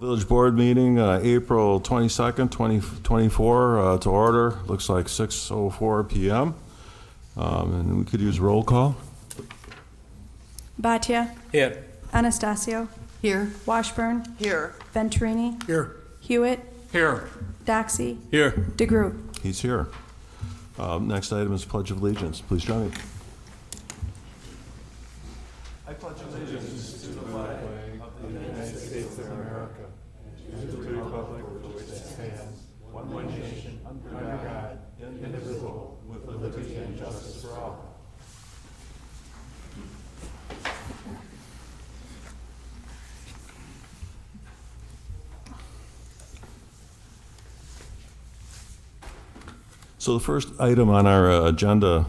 Village Board meeting, April 22nd, 2024, to order. Looks like 6:04 p.m. And we could use roll call. Bhatia. Here. Anastasio. Here. Washburn. Here. Venturini. Here. Hewitt. Here. Doxey. Here. DeGroot. He's here. Next item is Pledge of Allegiance. Please join me. I pledge allegiance to the flag of the United States of America and to the republic for which it stands, one nation, under God, indivisible, with liberty and justice for all. So the first item on our agenda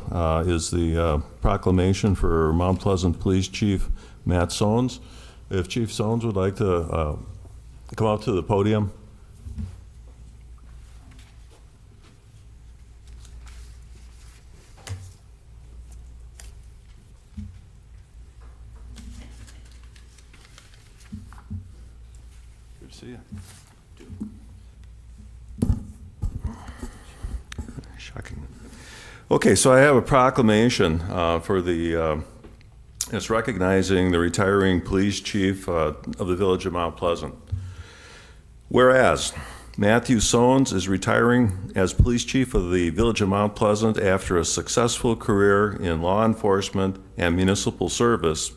is the proclamation for Mount Pleasant Police Chief Matt Sones. If Chief Sones would like to come up to the podium. Good to see you. Shocking. Okay, so I have a proclamation for the, it's recognizing the retiring police chief of the village of Mount Pleasant. Whereas Matthew Sones is retiring as police chief of the village of Mount Pleasant after a successful career in law enforcement and municipal service,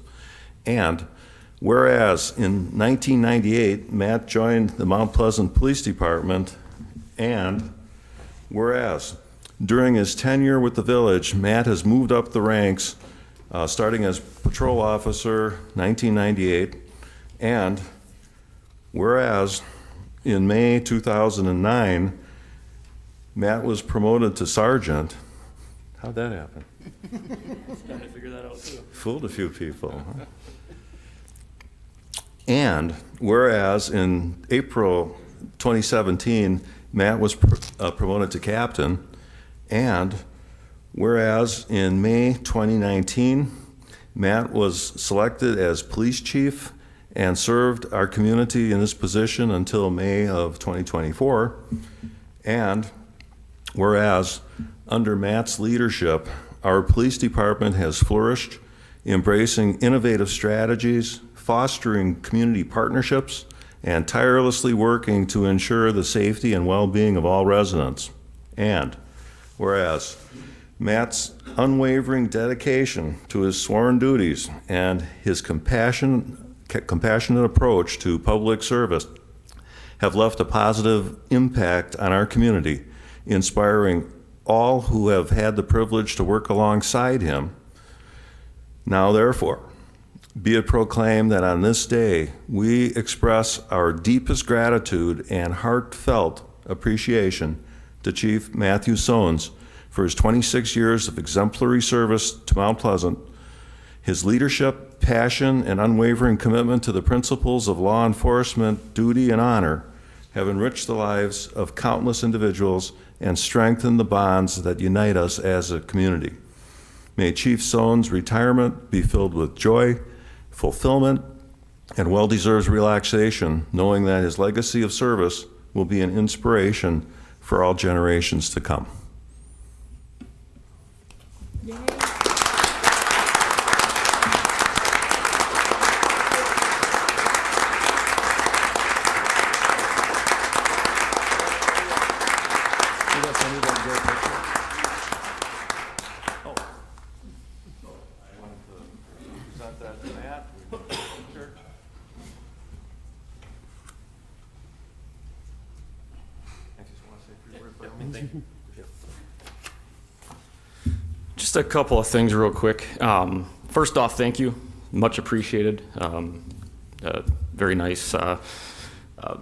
and whereas in 1998, Matt joined the Mount Pleasant Police Department, and whereas during his tenure with the village, Matt has moved up the ranks, starting as patrol officer 1998, and whereas in May 2009, Matt was promoted to sergeant. How'd that happen? Trying to figure that out too. Fooled a few people. Huh? And whereas in April 2017, Matt was promoted to captain, and whereas in May 2019, Matt was selected as police chief and served our community in this position until May of 2024, and whereas under Matt's leadership, our police department has flourished, embracing innovative strategies, fostering community partnerships, and tirelessly working to ensure the safety and well-being of all residents. And whereas Matt's unwavering dedication to his sworn duties and his compassionate approach to public service have left a positive impact on our community, inspiring all who have had the privilege to work alongside him. Now, therefore, be it proclaimed that on this day we express our deepest gratitude and heartfelt appreciation to Chief Matthew Sones for his 26 years of exemplary service to Mount Pleasant. His leadership, passion, and unwavering commitment to the principles of law enforcement, duty, and honor have enriched the lives of countless individuals and strengthened the bonds that unite us as a community. May Chief Sones' retirement be filled with joy, fulfillment, and well-deserved relaxation, knowing that his legacy of service will be an inspiration for all generations to come. Yay. Just a couple of things real quick. First off, thank you. Much appreciated. Very nice.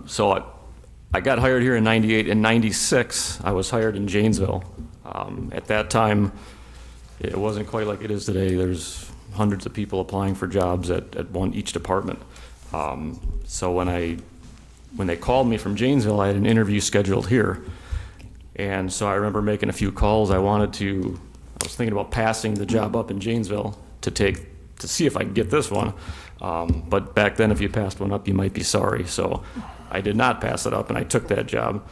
So I got hired here in 98. In 96, I was hired in Janesville. At that time, it wasn't quite like it is today. There's hundreds of people applying for jobs at each department. So when they called me from Janesville, I had an interview scheduled here. And so I remember making a few calls. I was thinking about passing the job up in Janesville to see if I could get this one. But back then, if you passed one up, you might be sorry. So I did not pass it up, and I took that job.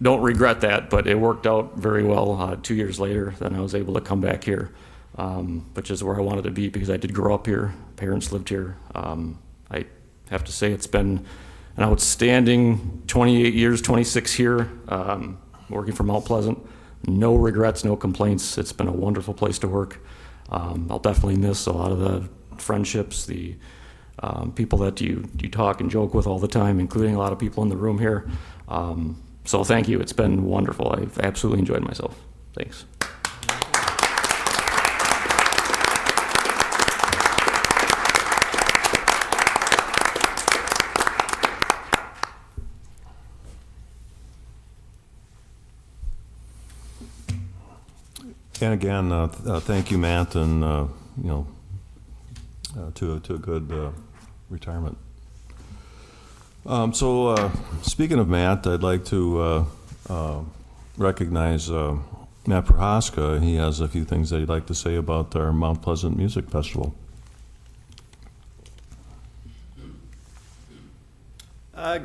Don't regret that, but it worked out very well. 2 years later, then I was able to come back here, which is where I wanted to be because I did grow up here. Parents lived here. I have to say it's been an outstanding 28 years, 26 here, working for Mount Pleasant. No regrets, no complaints. It's been a wonderful place to work. I'll definitely miss a lot of the friendships, the people that you talk and joke with all the time, including a lot of people in the room here. So thank you. It's been wonderful. I've absolutely enjoyed myself. Thanks. And again, thank you, Matt, and to a good retirement. Speaking of Matt, I'd like to recognize Matt Prohaska. He has a few things that he'd like to say about our Mount Pleasant Music Festival.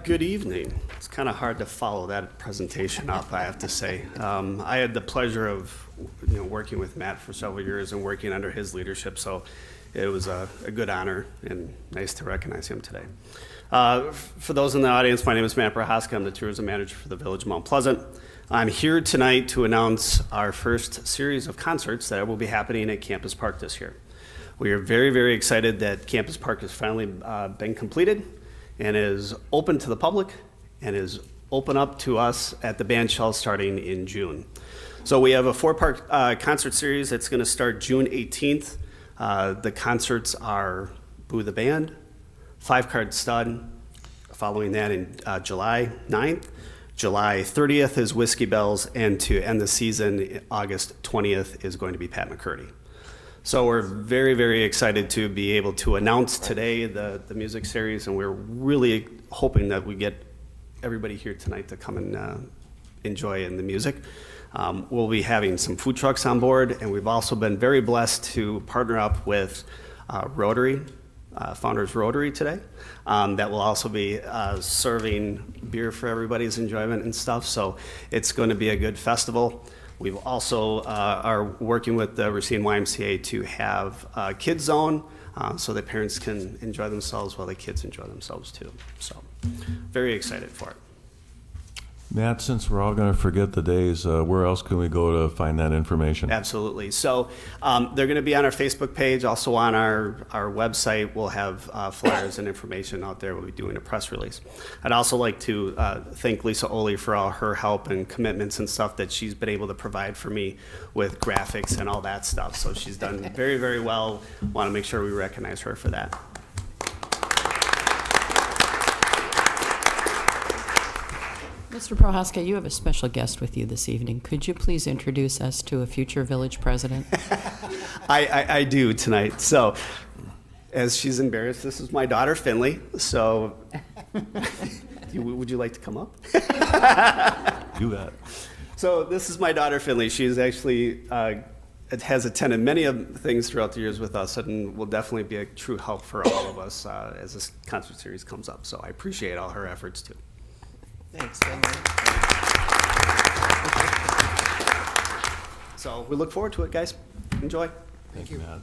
Good evening. It's kind of hard to follow that presentation up, I have to say. I had the pleasure of working with Matt for several years and working under his leadership, so it was a good honor and nice to recognize him today. For those in the audience, my name is Matt Prohaska. I'm the tourism manager for the Village of Mount Pleasant. I'm here tonight to announce our first series of concerts that will be happening at Campus Park this year. We are very, very excited that Campus Park has finally been completed and is open to the public and is open up to us at the band shell starting in June. So we have a 4-part concert series that's going to start June 18th. The concerts are Boo the Band, 5-Card Stud, following that in July 9th. July 30th is Whiskey Bells, and to end the season, August 20th is going to be Pat McCurdy. So we're very, very excited to be able to announce today the music series, and we're really hoping that we get everybody here tonight to come and enjoy in the music. We'll be having some food trucks on board, and we've also been very blessed to partner up with Rotary, Founders Rotary today, that will also be serving beer for everybody's enjoyment and stuff. So it's going to be a good festival. We've also are working with the Racine YMCA to have a kids zone so that parents can enjoy themselves while the kids enjoy themselves too. So very excited for it. Matt, since we're all going to forget the days, where else can we go to find that information? Absolutely. So they're going to be on our Facebook page, also on our website. We'll have flyers and information out there. We'll be doing a press release. I'd also like to thank Lisa Oley for all her help and commitments and stuff that she's been able to provide for me with graphics and all that stuff. So she's done very, very well. Want to make sure we recognize her for that. Mr. Prohaska, you have a special guest with you this evening. Could you please introduce us to a future village president? I do tonight. So, as she's embarrassed, this is my daughter, Finley. So, would you like to come up? Do that. So, this is my daughter, Finley. She's actually has attended many of things throughout the years with us and will definitely be a true help for all of us as this concert series comes up. So, I appreciate all her efforts, too. Thanks, Finley. So we look forward to it, guys. Enjoy. Thank you, Matt.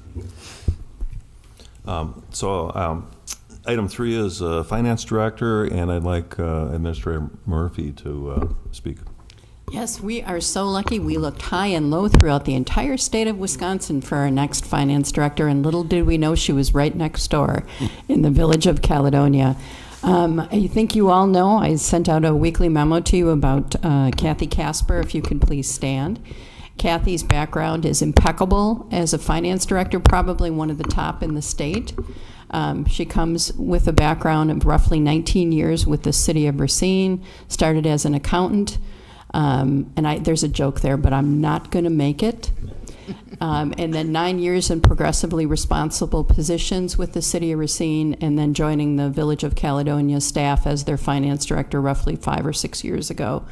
Item 3 is Finance Director, and I'd like Administrator Murphy to speak. Yes, we are so lucky. We looked high and low throughout the entire state of Wisconsin for our next finance director, and little did we know she was right next door in the village of Caledonia. I think you all know I sent out a weekly memo to you about Kathy Casper, if you could please stand. Kathy's background is impeccable as a finance director, probably one of the top in the state. She comes with a background of roughly 19 years with the city of Racine, started as an accountant, there's a joke there, but I'm not going to make it. And then 9 years in progressively responsible positions with the city of Racine, and then joining the Village of Caledonia staff as their finance director roughly 5 or 6 years ago.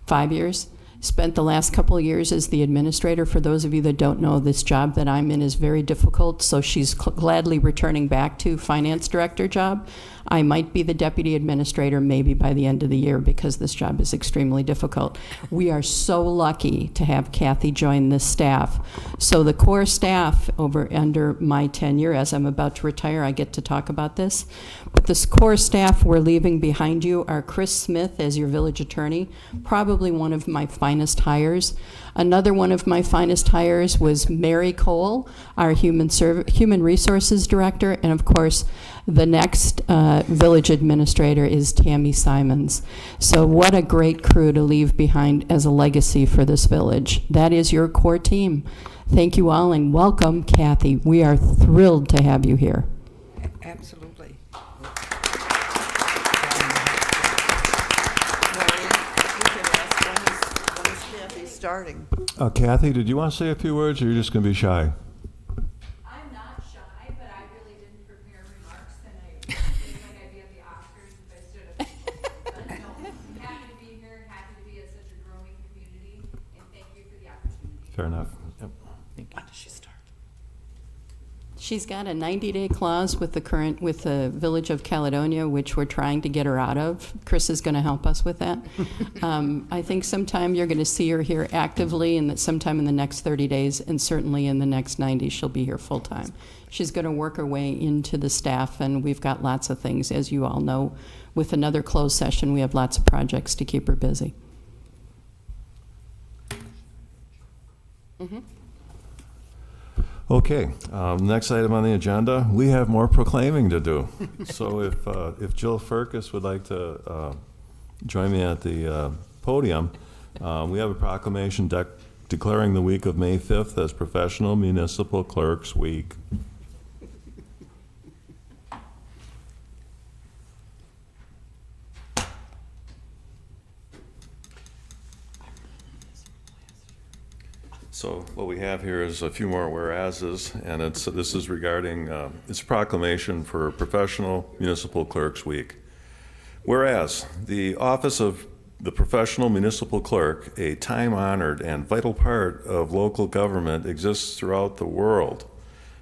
5 years. Spent the last couple of years as the administrator. For those of you that don't know, this job that I'm in is very difficult, so she's gladly returning back to finance director job. I might be the deputy administrator maybe by the end of the year because this job is extremely difficult. We are so lucky to have Kathy join this staff. So the core staff under my tenure, as I'm about to retire, I get to talk about this. But this core staff we're leaving behind you are Chris Smith as your village attorney, probably one of my finest hires. Another one of my finest hires was Mary Cole, our human resources director, and of course, the next village administrator is Tammy Simons. So what a great crew to leave behind as a legacy for this village. That is your core team. Thank you all and welcome, Kathy. We are thrilled to have you here. Absolutely. When is Kathy starting? Kathy, did you want to say a few words, or you're just going to be shy? I'm not shy, but I really didn't prepare remarks, and I think like I'd be at the Oscars if I stood up. But no, I'm happy to be here, happy to be at such a growing community, and thank you for the opportunity. Fair enough. Yep. When does she start? She's got a 90-day clause with the Village of Caledonia, which we're trying to get her out of. Chris is going to help us with that. I think sometime you're going to see her here actively, and that sometime in the next 30 days, and certainly in the next 90, she'll be here full time. She's going to work her way into the staff, and we've got lots of things, as you all know. With another closed session, we have lots of projects to keep her busy. Okay, next item on the agenda, we have more proclaiming to do. So if Jill Firkus would like to join me at the podium, we have a proclamation declaring the week of May 5th as Professional Municipal Clerks Week. So what we have here is a few more whereases, and this is regarding, it's a proclamation for Professional Municipal Clerks Week. Whereas the office of the Professional Municipal Clerk, a time-honored and vital part of local government, exists throughout the world.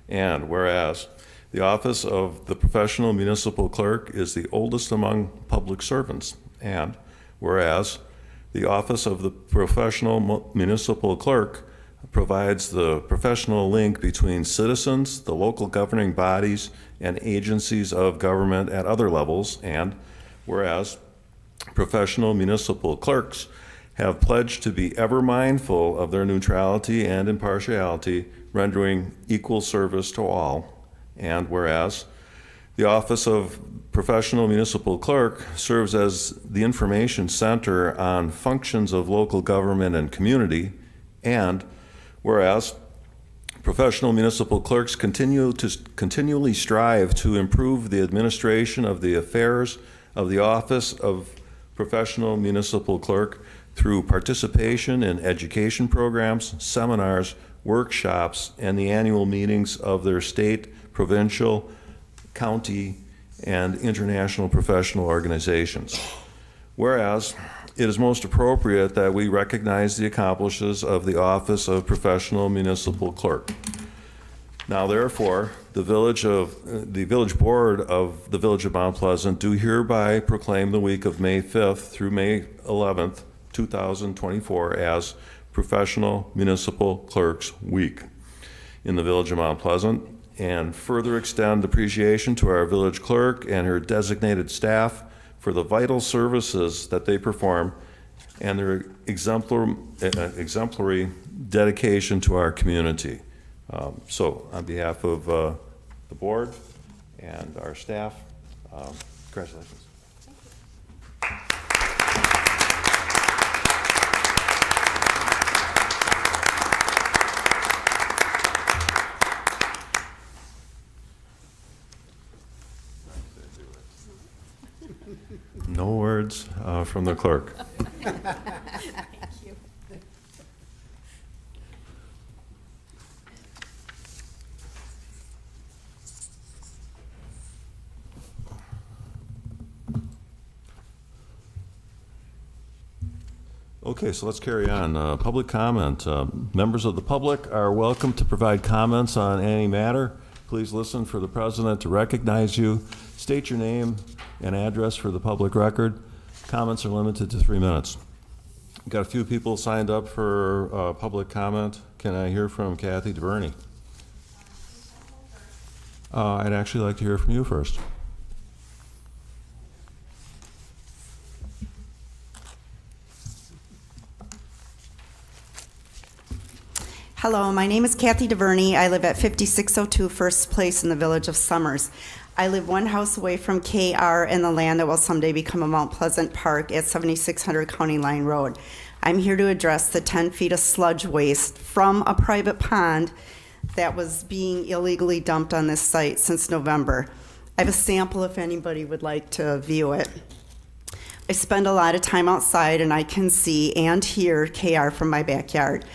And whereas the office of the Professional Municipal Clerk is the oldest among public servants. And whereas the office of the Professional Municipal Clerk provides the professional link between citizens, the local governing bodies, and agencies of government at other levels. And whereas professional municipal clerks have pledged to be ever mindful of their neutrality and impartiality, rendering equal service to all. And whereas the office of professional municipal clerk serves as the information center on functions of local government and community. And whereas professional municipal clerks continually strive to improve the administration of the affairs of the office of professional municipal clerk through participation in education programs, seminars, workshops, and the annual meetings of their state, provincial, county, and international professional organizations. Whereas it is most appropriate that we recognize the accomplishments of the office of professional municipal clerk. Now, therefore, the village board of the Village of Mount Pleasant do hereby proclaim the week of May 5th through May 11th, 2024 as Professional Municipal Clerks Week in the Village of Mount Pleasant, and further extend appreciation to our village clerk and her designated staff for the vital services that they perform and their exemplary dedication to our community. So on behalf of the board and our staff, congratulations. No words from the clerk. Okay, so let's carry on. Public comment. Members of the public are welcome to provide comments on any matter. Please listen for the president to recognize you. State your name and address for the public record. Comments are limited to 3 minutes. We've got a few people signed up for public comment. Can I hear from Kathy DeVerney? I'd actually like to hear from you first. Hello, my name is Kathy DeVerney. I live at 5602 First Place in the Village of Summers. I live one house away from KR and the land that will someday become a Mount Pleasant Park at 7600 County Line Road. I'm here to address the 10 feet of sludge waste from a private pond that was being illegally dumped on this site since November. I have a sample if anybody would like to view it. I spend a lot of time outside and I can see and hear KR from my backyard.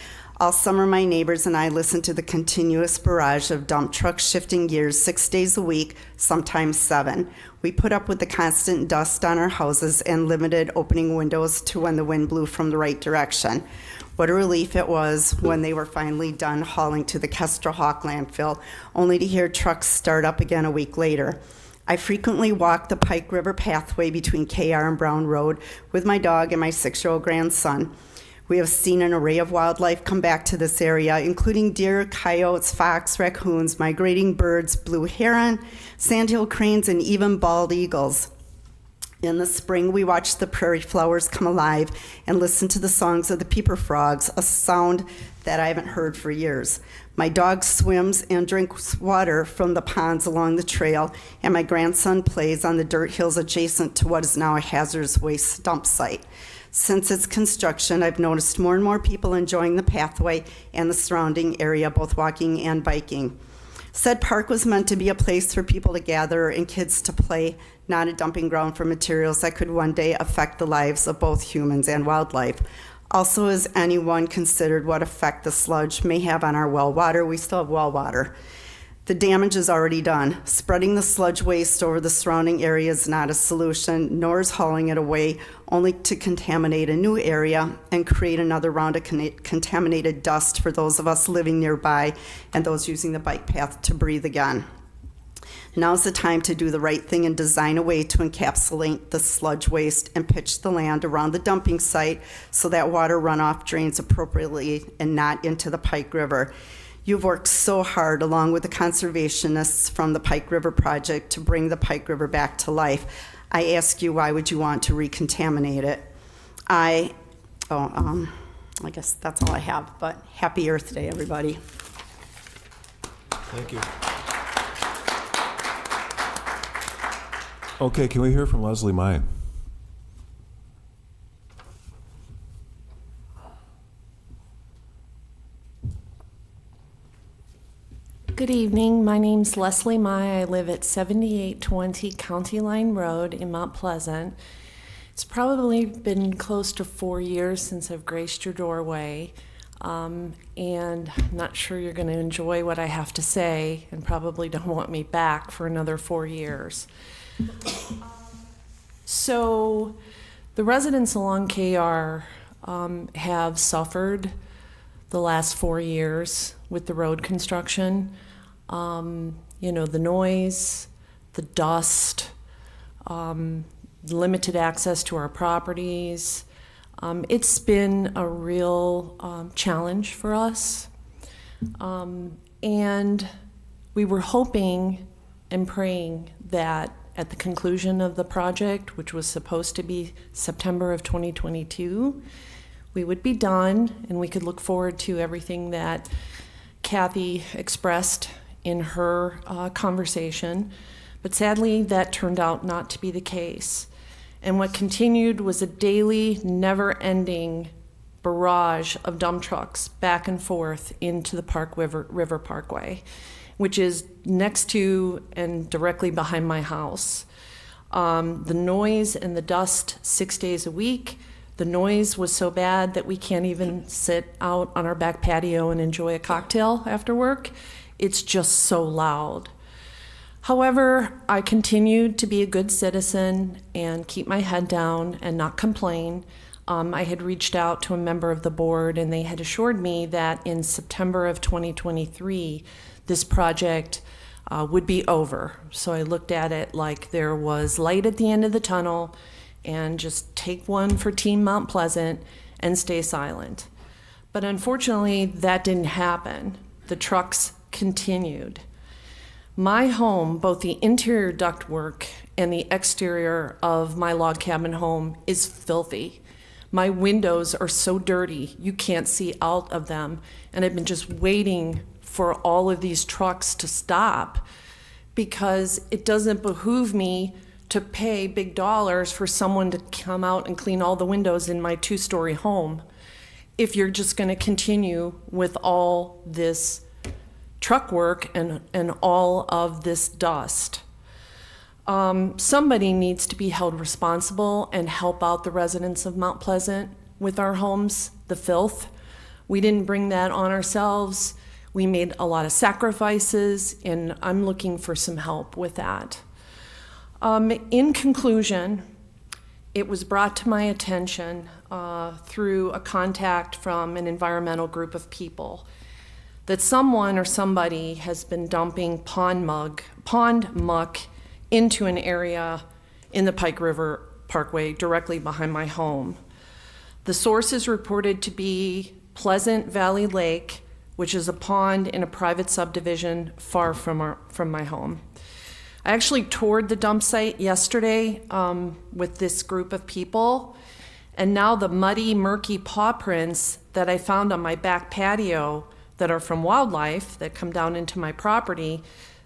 All summer, my neighbors and I listen to the continuous barrage of dump trucks shifting gears 6 days a week, sometimes 7. We put up with the constant dust on our houses and limited opening windows to when the wind blew from the right direction. What a relief it was when they were finally done hauling to the Kestrel Hawk landfill, only to hear trucks start up again a week later. I frequently walk the Pike River pathway between KR and Brown Road with my dog and my 6-year-old grandson. We have seen an array of wildlife come back to this area, including deer, coyotes, fox, raccoons, migrating birds, blue heron, sandhill cranes, and even bald eagles. In the spring, we watch the prairie flowers come alive and listen to the songs of the peeper frogs, a sound that I haven't heard for years. My dog swims and drinks water from the ponds along the trail, and my grandson plays on the dirt hills adjacent to what is now a hazardous waste dump site. Since its construction, I've noticed more and more people enjoying the pathway and the surrounding area, both walking and biking. Said park was meant to be a place for people to gather and kids to play, not a dumping ground for materials that could one day affect the lives of both humans and wildlife. Also, has anyone considered what effect the sludge may have on our well water? We still have well water. The damage is already done. Spreading the sludge waste over the surrounding area is not a solution, nor is hauling it away only to contaminate a new area and create another round of contaminated dust for those of us living nearby and those using the bike path to breathe again. Now's the time to do the right thing and design a way to encapsulate the sludge waste and pitch the land around the dumping site so that water runoff drains appropriately and not into the Pike River. You've worked so hard along with the conservationists from the Pike River Project to bring the Pike River back to life. I ask you, why would you want to recontaminate it? I guess that's all I have, but happy Earth Day, everybody. Thank you. Okay, can we hear from Leslie May? Good evening. My name's Leslie Mai. I live at 7820 County Line Road in Mount Pleasant. It's probably been close to 4 years since I've graced your doorway, and I'm not sure you're going to enjoy what I have to say and probably don't want me back for another 4 years. So the residents along KR have suffered the last 4 years with the road construction. The noise, the dust, limited access to our properties. It's been a real challenge for us. And we were hoping and praying that at the conclusion of the project, which was supposed to be September of 2022, we would be done and we could look forward to everything that Kathy expressed in her conversation. But sadly, that turned out not to be the case. And what continued was a daily, never-ending barrage of dump trucks back and forth into the River Parkway, which is next to and directly behind my house. The noise and the dust 6 days a week. The noise was so bad that we can't even sit out on our back patio and enjoy a cocktail after work. It's just so loud. However, I continued to be a good citizen and keep my head down and not complain. I had reached out to a member of the board, and they had assured me that in September of 2023, this project would be over. So I looked at it like there was light at the end of the tunnel, and just take one for Team Mount Pleasant and stay silent. But unfortunately, that didn't happen. The trucks continued. My home, both the interior ductwork and the exterior of my log cabin home, is filthy. My windows are so dirty, you can't see out of them. And I've been just waiting for all of these trucks to stop because it doesn't behoove me to pay big dollars for someone to come out and clean all the windows in my 2-story home if you're just going to continue with all this truck work and all of this dust. Somebody needs to be held responsible and help out the residents of Mount Pleasant with our homes, the filth. We didn't bring that on ourselves. We made a lot of sacrifices, and I'm looking for some help with that. In conclusion, it was brought to my attention through a contact from an environmental group of people that someone or somebody has been dumping pond muck into an area in the Pike River Parkway directly behind my home. The source is reported to be Pleasant Valley Lake, which is a pond in a private subdivision far from my home. I actually toured the dump site yesterday with this group of people, and now the muddy, murky paw prints that I found on my back patio that are from wildlife that come down into my property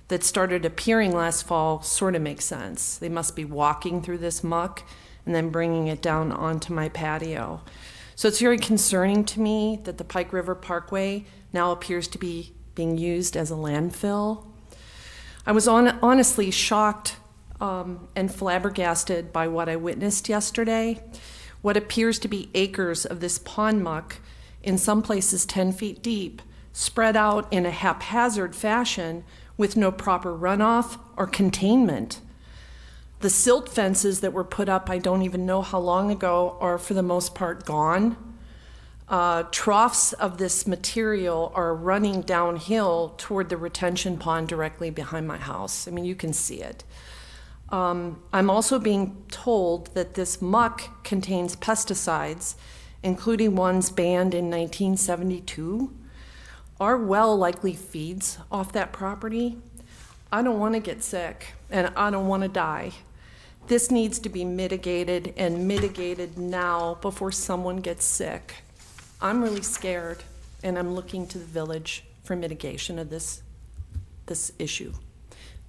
that started appearing last fall sort of makes sense. They must be walking through this muck and then bringing it down onto my patio. So it's very concerning to me that the Pike River Parkway now appears to be being used as a landfill. I was honestly shocked and flabbergasted by what I witnessed yesterday. What appears to be acres of this pond muck, in some places 10 feet deep, spread out in a haphazard fashion with no proper runoff or containment. The silt fences that were put up, I don't even know how long ago, are for the most part gone. Troughs of this material are running downhill toward the retention pond directly behind my house. I mean, you can see it. I'm also being told that this muck contains pesticides, including ones banned in 1972. Our well likely feeds off that property. I don't want to get sick, and I don't want to die. This needs to be mitigated, and mitigated now before someone gets sick. I'm really scared, and I'm looking to the village for mitigation of this issue.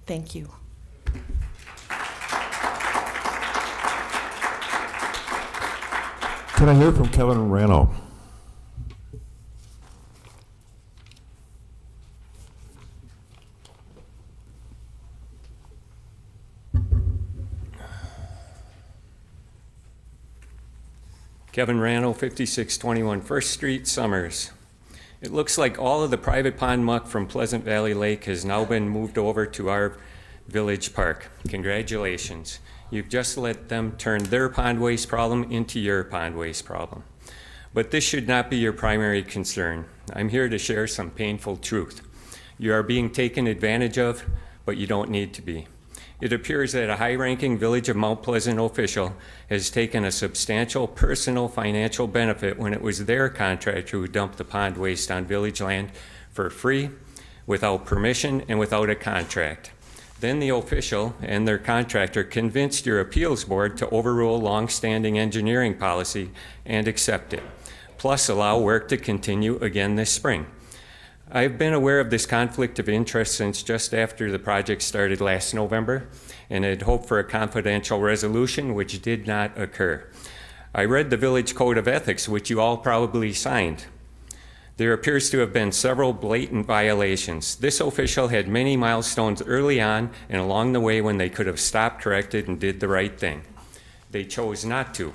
Thank you. Can I hear from Kevin Rano? Kevin Rano, 5621 First Street, Summers. It looks like all of the private pond muck from Pleasant Valley Lake has now been moved over to our village park. Congratulations. You've just let them turn their pond waste problem into your pond waste problem. But this should not be your primary concern. I'm here to share some painful truth. You are being taken advantage of, but you don't need to be. It appears that a high-ranking Village of Mount Pleasant official has taken a substantial personal financial benefit when it was their contractor who dumped the pond waste on village land for free, without permission, and without a contract. Then the official and their contractor convinced your appeals board to overrule long-standing engineering policy and accept it, plus allow work to continue again this spring. I've been aware of this conflict of interest since just after the project started last November, and had hoped for a confidential resolution, which did not occur. I read the Village Code of Ethics, which you all probably signed. There appears to have been several blatant violations. This official had many milestones early on and along the way when they could have stopped, corrected, and did the right thing. They chose not to,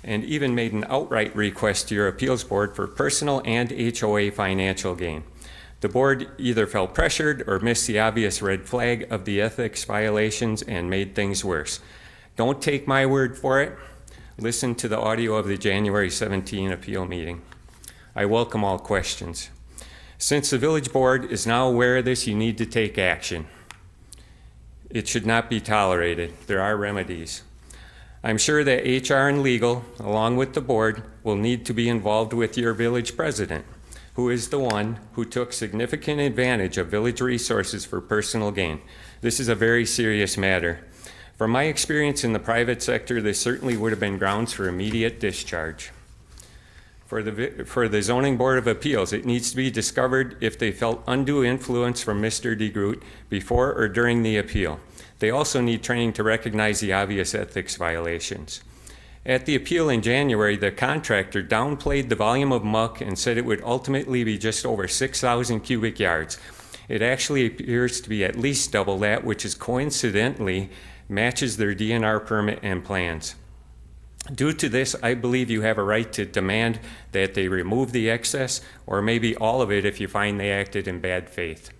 and even made an outright request to your appeals board for personal and HOA financial gain. The board either felt pressured or missed the obvious red flag of the ethics violations and made things worse. Don't take my word for it. listened to the audio of the January 17 appeal meeting. I welcome all questions. Since the village board is now aware of this, you need to take action. It should not be tolerated. There are remedies. I'm sure that HR and legal, along with the board, will need to be involved with your village president, who is the one who took significant advantage of village resources for personal gain. This is a very serious matter. From my experience in the private sector, this certainly would have been grounds for immediate discharge. For the Zoning Board of Appeals, it needs to be discovered if they felt undue influence from Mr. DeGroot before or during the appeal. They also need training to recognize the obvious ethics violations. At the appeal in January, the contractor downplayed the volume of muck and said it would ultimately be just over 6,000 cubic yards. It actually appears to be at least double that, which is coincidentally matches their DNR permit and plans. Due to this, I believe you have a right to demand that they remove the excess, or maybe all of it if you find they acted in bad faith.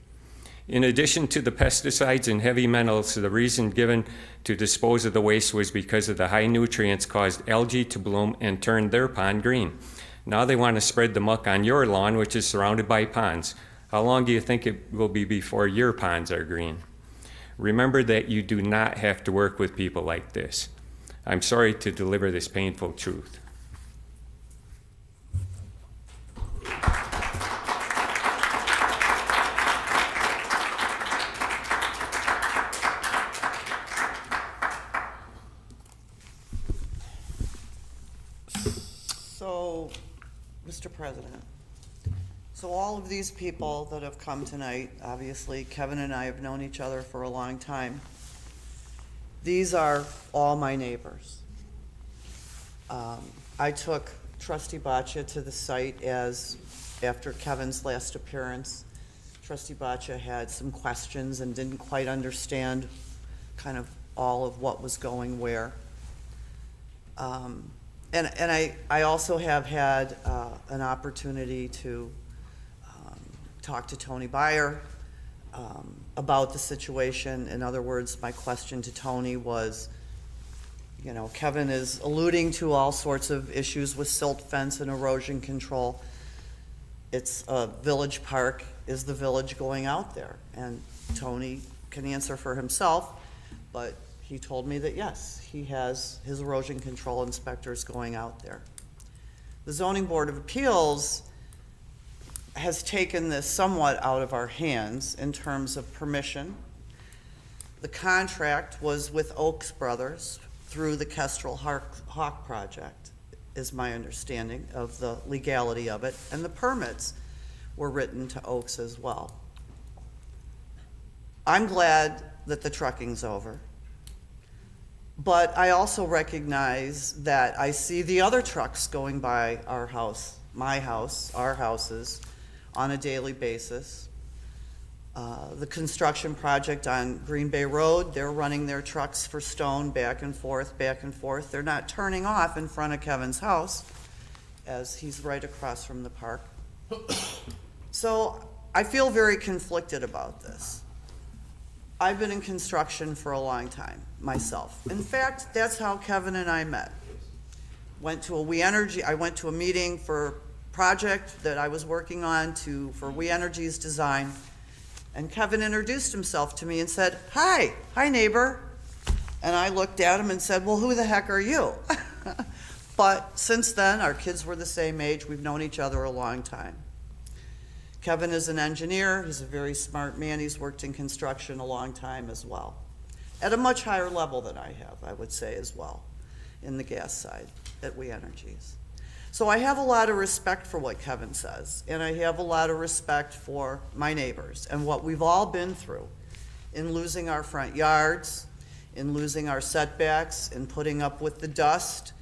In addition to the pesticides and heavy metals, the reason given to dispose of the waste was because of the high nutrients caused algae to bloom and turned their pond green. Now they want to spread the muck on your lawn, which is surrounded by ponds. How long do you think it will be before your ponds are green? Remember that you do not have to work with people like this. I'm sorry to deliver this painful truth. So, Mr. President, so all of these people that have come tonight, obviously Kevin and I have known each other for a long time. These are all my neighbors. I took Trustee Boccia to the site after Kevin's last appearance. Trustee Boccia had some questions and didn't quite understand kind of all of what was going where. And I also have had an opportunity to talk to Tony Byer about the situation. In other words, my question to Tony was, you know, Kevin is alluding to all sorts of issues with silt fence and erosion control. It's a village park. Is the village going out there? And Tony can answer for himself, but he told me that yes, he has his erosion control inspectors going out there. The Zoning Board of Appeals has taken this somewhat out of our hands in terms of permission. The contract was with Oaks Brothers through the Kestrel Hawk Project, is my understanding of the legality of it, and the permits were written to Oaks as well. I'm glad that the trucking's over, but I also recognize that I see the other trucks going by our house, my house, our houses, on a daily basis. The construction project on Green Bay Road, they're running their trucks for stone back and forth, back and forth. They're not turning off in front of Kevin's house, as he's right across from the park. So I feel very conflicted about this. I've been in construction for a long time, myself. In fact, that's how Kevin and I met. I went to a meeting for a project that I was working on for We Energy's design. And Kevin introduced himself to me and said, hi neighbor. And I looked at him and said, well, who the heck are you? But since then, our kids were the same age. We've known each other a long time. Kevin is an engineer. He's a very smart man. He's worked in construction a long time as well. At a much higher level than I have, I would say as well, in the gas side at We Energies. So I have a lot of respect for what Kevin says, and I have a lot of respect for my neighbors and what we've all been through in losing our front yards, in losing our setbacks, in putting up with the dust.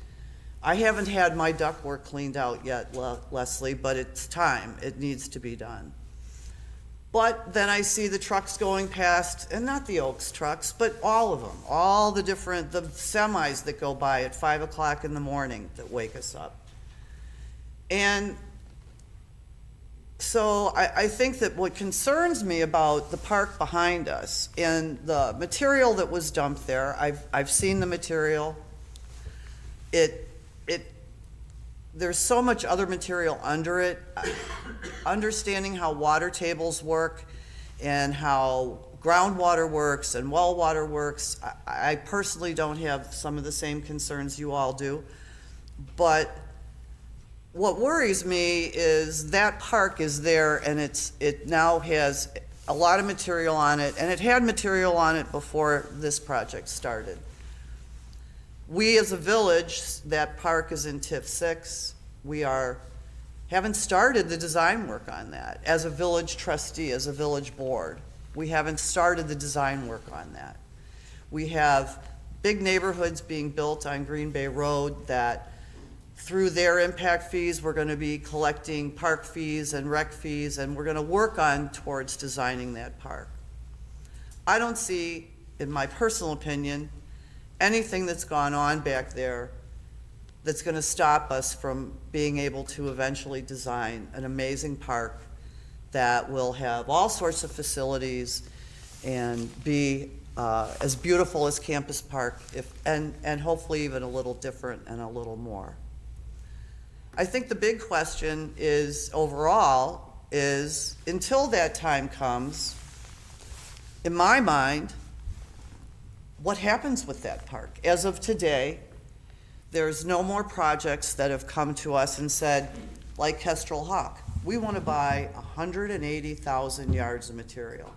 I haven't had my ductwork cleaned out yet, Leslie, but it's time. It needs to be done. But then I see the trucks going past, and not the Oaks trucks, but all of them, all the semis that go by at 5 o'clock in the morning that wake us up. And so I think that what concerns me about the park behind us and the material that was dumped there, I've seen the material. It there's so much other material under it. Understanding how water tables work and how groundwater works and well water works, I personally don't have some of the same concerns you all do. But what worries me is that park is there and it now has a lot of material on it, and it had material on it before this project started. We as a village, that park is in TIF 6. We haven't started the design work on that. As a village trustee, as a village board, we haven't started the design work on that. We have big neighborhoods being built on Green Bay Road that through their impact fees, we're going to be collecting park fees and rec fees, and we're going to work on towards designing that park. I don't see, in my personal opinion, anything that's gone on back there that's going to stop us from being able to eventually design an amazing park that will have all sorts of facilities and be as beautiful as Campus Park, and hopefully even a little different and a little more. I think the big question is, overall, is until that time comes, in my mind, what happens with that park? As of today, there's no more projects that have come to us and said, like Kestrel Hawk, we want to buy 180,000 yards of material.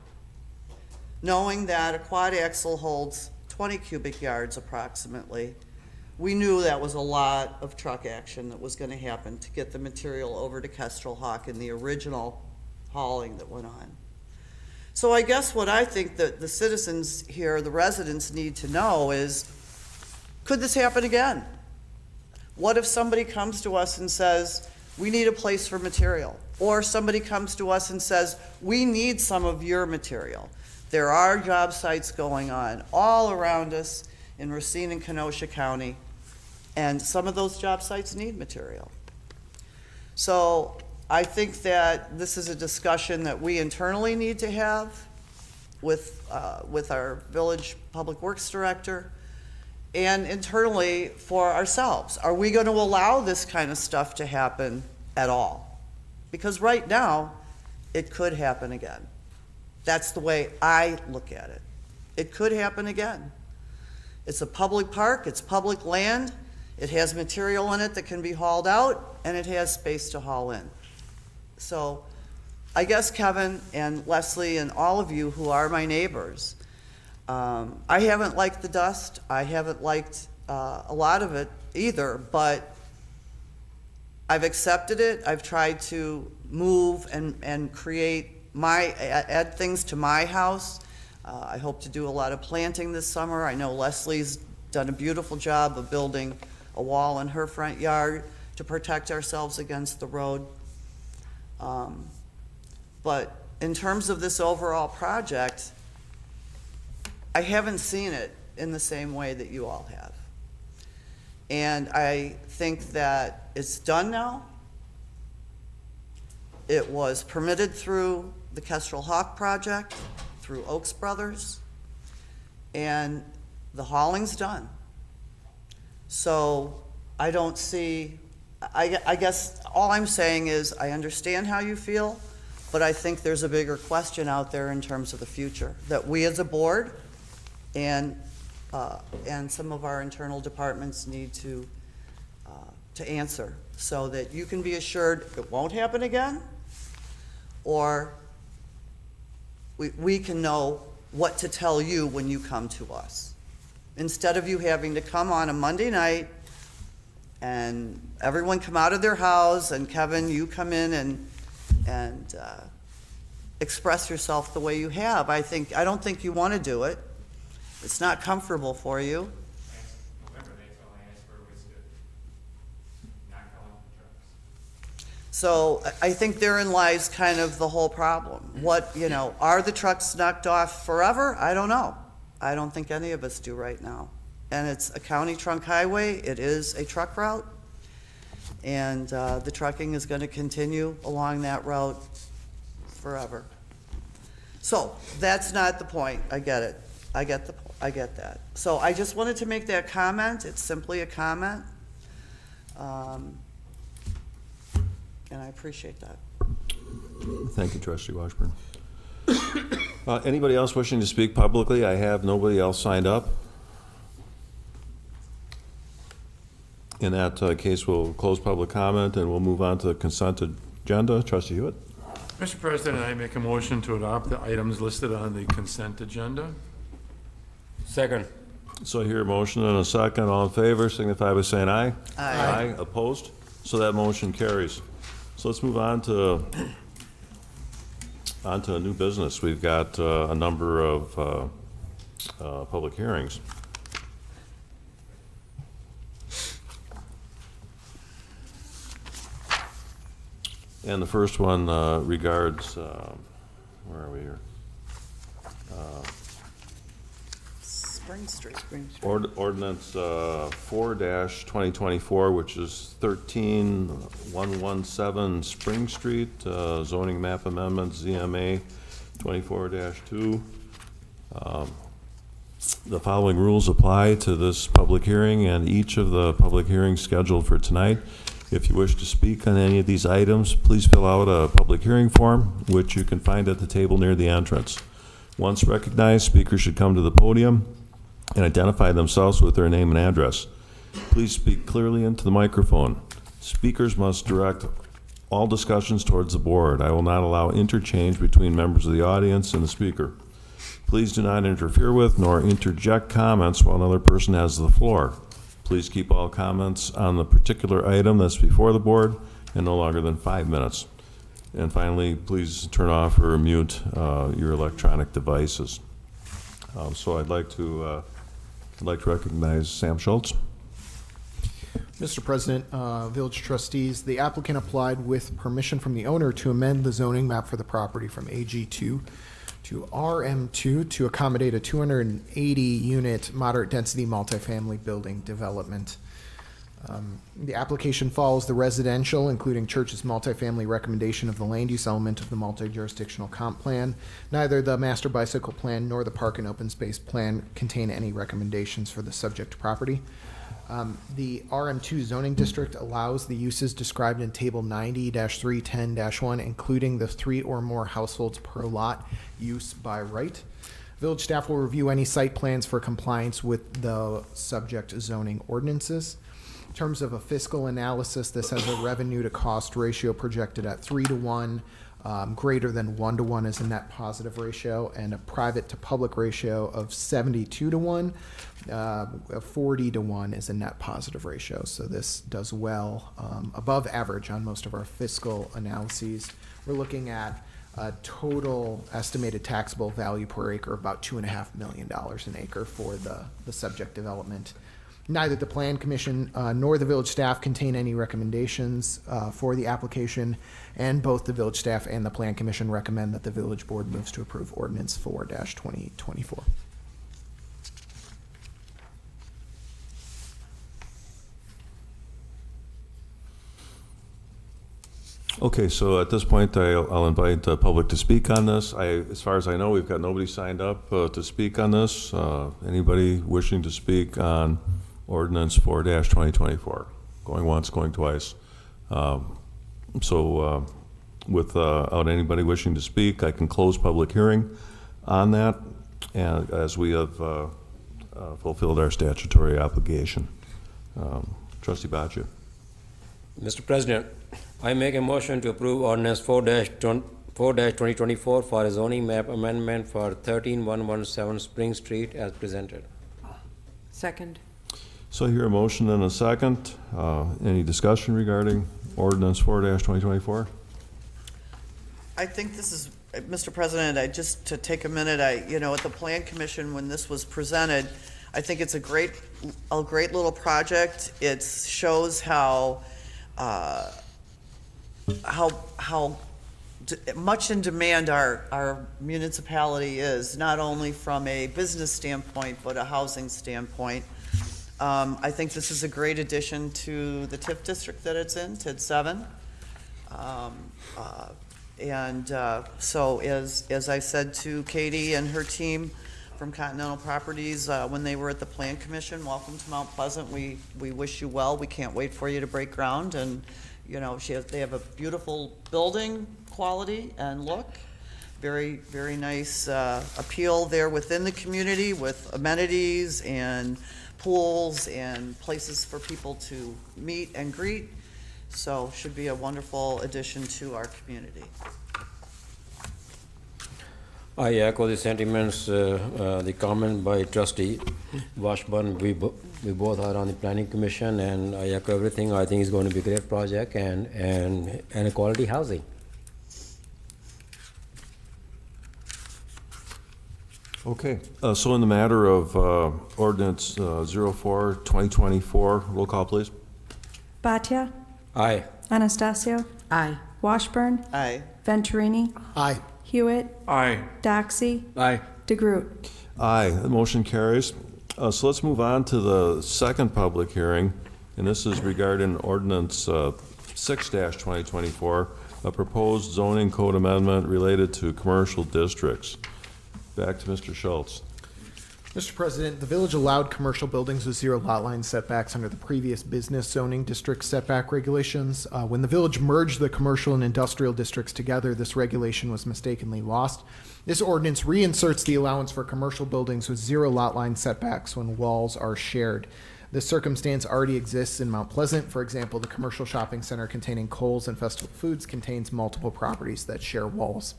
Knowing that a quad axle holds 20 cubic yards approximately, we knew that was a lot of truck action that was going to happen to get the material over to Kestrel Hawk in the original hauling that went on. So I guess what I think that the citizens here, the residents, need to know is, could this happen again? What if somebody comes to us and says, we need a place for material? Or somebody comes to us and says, we need some of your material. There are job sites going on all around us in Racine and Kenosha County, and some of those job sites need material. So I think that this is a discussion that we internally need to have with our village public works director, and internally for ourselves. Are we going to allow this kind of stuff to happen at all? Because right now, it could happen again. That's the way I look at it. It could happen again. It's a public park, it's public land, it has material in it that can be hauled out, and it has space to haul in. So I guess Kevin and Leslie and all of you who are my neighbors, I haven't liked the dust. I haven't liked a lot of it either, but I've accepted it. I've tried to move and add things to my house. I hope to do a lot of planting this summer. I know Leslie's done a beautiful job of building a wall in her front yard to protect ourselves against the road. But in terms of this overall project, I haven't seen it in the same way that you all have. And I think that it's done now. It was permitted through the Kestrel Hawk project, through Oaks Brothers, and the hauling's done. So I don't see, I guess all I'm saying is I understand how you feel, but I think there's a bigger question out there in terms of the future that we as a board and some of our internal departments need to answer, so that you can be assured it won't happen again, or we can know what to tell you when you come to us. Instead of you having to come on a Monday night and everyone come out of their house, and Kevin, you come in and express yourself the way you have. I don't think you want to do it. It's not comfortable for you. November, that's all I asked for was to knock out the trucks. So I think therein lies kind of the whole problem. Are the trucks knocked off forever? I don't know. I don't think any of us do right now. And it's a county trunk highway. It is a truck route. And the trucking is going to continue along that route forever. So that's not the point. I get it. I get that. So I just wanted to make that comment. It's simply a comment. And I appreciate that. Thank you, Trustee Washburn. Anybody else wishing to speak publicly? I have nobody else signed up. In that case, we'll close public comment and we'll move on to the consent agenda. Trustee Hewitt? Mr. President, I make a motion to adopt the items listed on the consent agenda. Second. So I hear a motion and a second. All in favor, signify by saying aye. Aye. Opposed? So that motion carries. So let's move on to new business. We've got a number of public hearings. And the first one regards, where are we here? Spring Street. Ordinance 4-2024, which is 13117 Spring Street, zoning map amendment, ZMA 24-2. The following rules apply to this public hearing and each of the public hearings scheduled for tonight. If you wish to speak on any of these items, please fill out a public hearing form, which you can find at the table near the entrance. Once recognized, speakers should come to the podium and identify themselves with their name and address. Please speak clearly into the microphone. Speakers must direct all discussions towards the board. I will not allow interchange between members of the audience and the speaker. Please do not interfere with nor interject comments while another person has the floor. Please keep all comments on the particular item that's before the board and no longer than 5 minutes. And finally, please turn off or mute your electronic devices. So I'd like to recognize Sam Schultz. Mr. President, Village Trustees, the applicant applied with permission from the owner to amend the zoning map for the property from AG2 to RM2 to accommodate a 280-unit moderate-density multifamily building development. The application follows the residential, including church's multifamily recommendation of the land use element of the multi-jurisdictional comp plan. Neither the master bicycle plan nor the park and open space plan contain any recommendations for the subject property. The RM2 zoning district allows the uses described in Table 90-310-1, including the 3 or more households per lot use by right. Village staff will review any site plans for compliance with the subject zoning ordinances. In terms of a fiscal analysis, this has a revenue to cost ratio projected at 3-to-1. Greater than 1-to-1 is a net positive ratio, and a private to public ratio of 72-to-1. 40-to-1 is a net positive ratio. So this does well above average on most of our fiscal analyses. We're looking at a total estimated taxable value per acre of about $2.5 million an acre for the subject development. Neither the Plan Commission nor the village staff contain any recommendations for the application, and both the village staff and the Plan Commission recommend that the village board moves to approve Ordinance 4-2024. Okay, so at this point, I'll invite the public to speak on this. As far as I know, we've got nobody signed up to speak on this. Anybody wishing to speak on Ordinance 4-2024? Going once, going twice. Without anybody wishing to speak, I can close public hearing on that, and as we have fulfilled our statutory obligation. Trustee Baccia. Mr. President, I make a motion to approve Ordinance 4-2024 for a zoning map amendment for 13117 Spring Street as presented. Second. So I hear a motion and a second. Any discussion regarding Ordinance 4-2024? I think this is, Mr. President, just to take a minute, at the Plan Commission, when this was presented, I think it's a great little project. It shows how much in demand our municipality is, not only from a business standpoint, but a housing standpoint. I think this is a great addition to the TIF district that it's in, TID 7. So as I said to Katie and her team from Continental Properties, when they were at the Plan Commission. Welcome to Mount Pleasant. We wish you well. We can't wait for you to break ground. And, you know, they have a beautiful building quality and look. Very, very nice appeal there within the community with amenities and pools and places for people to meet and greet. So should be a wonderful addition to our community. I echo the sentiments, the comment by trustee Washburn. We both are on the planning commission, and I echo everything. I think it's going to be a great project and a quality housing. Okay, so in the matter of ordinance 04-2024, roll call, please. Bhatia, Aye. Anastasio, Aye. Washburn, Aye. Venturini, Aye. Hewitt, Aye. Doxy, Aye. DeGroot. Aye, the motion carries. So let's move on to the second public hearing, and this is regarding ordinance 6-2024, a proposed zoning code amendment related to commercial districts. Back to Mr. Schultz. Mr. President, the village allowed commercial buildings with zero lot line setbacks under the previous business zoning district setback regulations. When the village merged the commercial and industrial districts together, this regulation was mistakenly lost. This ordinance reinserts the allowance for commercial buildings with zero lot line setbacks when walls are shared. This circumstance already exists in Mount Pleasant. For example, the commercial shopping center containing Kohl's and Festival Foods contains multiple properties that share walls.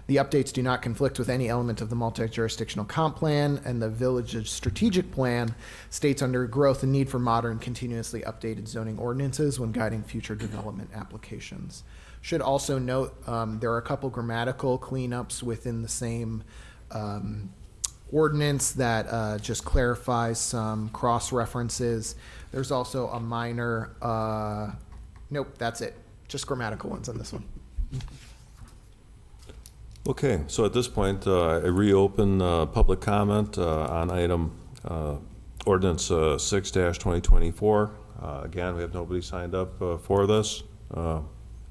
The updates do not conflict with any element of the multi-jurisdictional comp plan, and the village's strategic plan states under growth the need for modern, continuously updated zoning ordinances when guiding future development applications. Should also note there are a couple grammatical cleanups within the same ordinance that just clarifies some cross-references. There's also a minor, nope, that's it. Just grammatical ones on this one. Okay, so at this point, I reopen public comment on item ordinance 6-2024. Again, we have nobody signed up for this.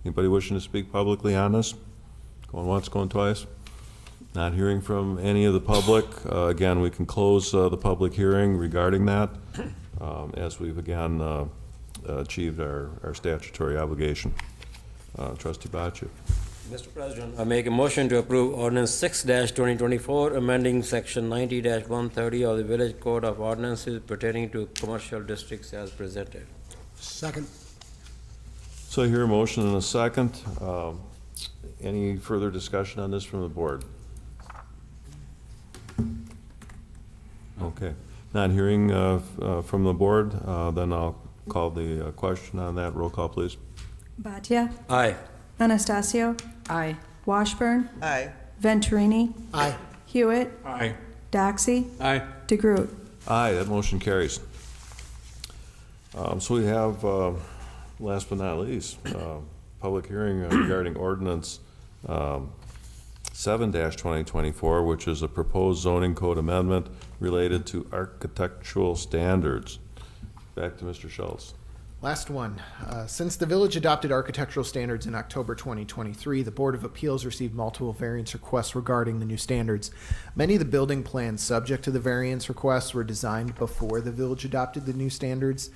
Anybody wishing to speak publicly on this? Going once, going twice? Not hearing from any of the public. Again, we can close the public hearing regarding that as we've again achieved our statutory obligation. Trustee Boccia. Mr. President, I make a motion to approve ordinance 6-2024, amending section 90-130 of the Village Code of Ordinances pertaining to commercial districts as presented. Second. So I hear a motion and a second. Any further discussion on this from the board? Okay. Not hearing from the board, then I'll call the question on that. Roll call, please. Bhatia, Aye. Anastasio, Aye. Washburn, Aye. Venturini, Aye. Hewitt, Aye. Doxy, Aye. DeGroot. Aye, that motion carries. So we have, last but not least, public hearing regarding ordinance 7-2024, which is a proposed zoning code amendment related to architectural standards. Back to Mr. Schultz. Last one. Since the village adopted architectural standards in October 2023, the Board of Appeals received multiple variance requests regarding the new standards. Many of the building plans subject to the variance requests were designed before the village adopted the new standards,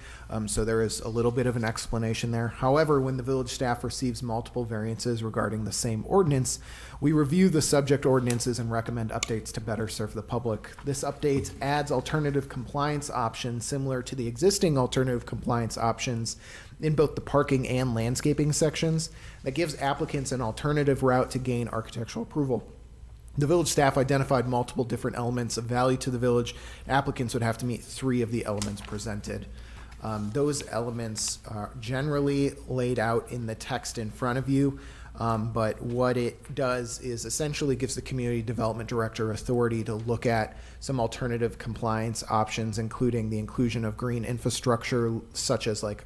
so there is a little bit of an explanation there. However, when the village staff receives multiple variances regarding the same ordinance, we review the subject ordinances and recommend updates to better serve the public. This update adds alternative compliance options similar to the existing alternative compliance options in both the parking and landscaping sections that gives applicants an alternative route to gain architectural approval. The village staff identified multiple different elements of value to the village. Applicants would have to meet 3 of the elements presented. Those elements are generally laid out in the text in front of you. But what it does is essentially gives the community development director authority to look at some alternative compliance options, including the inclusion of green infrastructure, such as like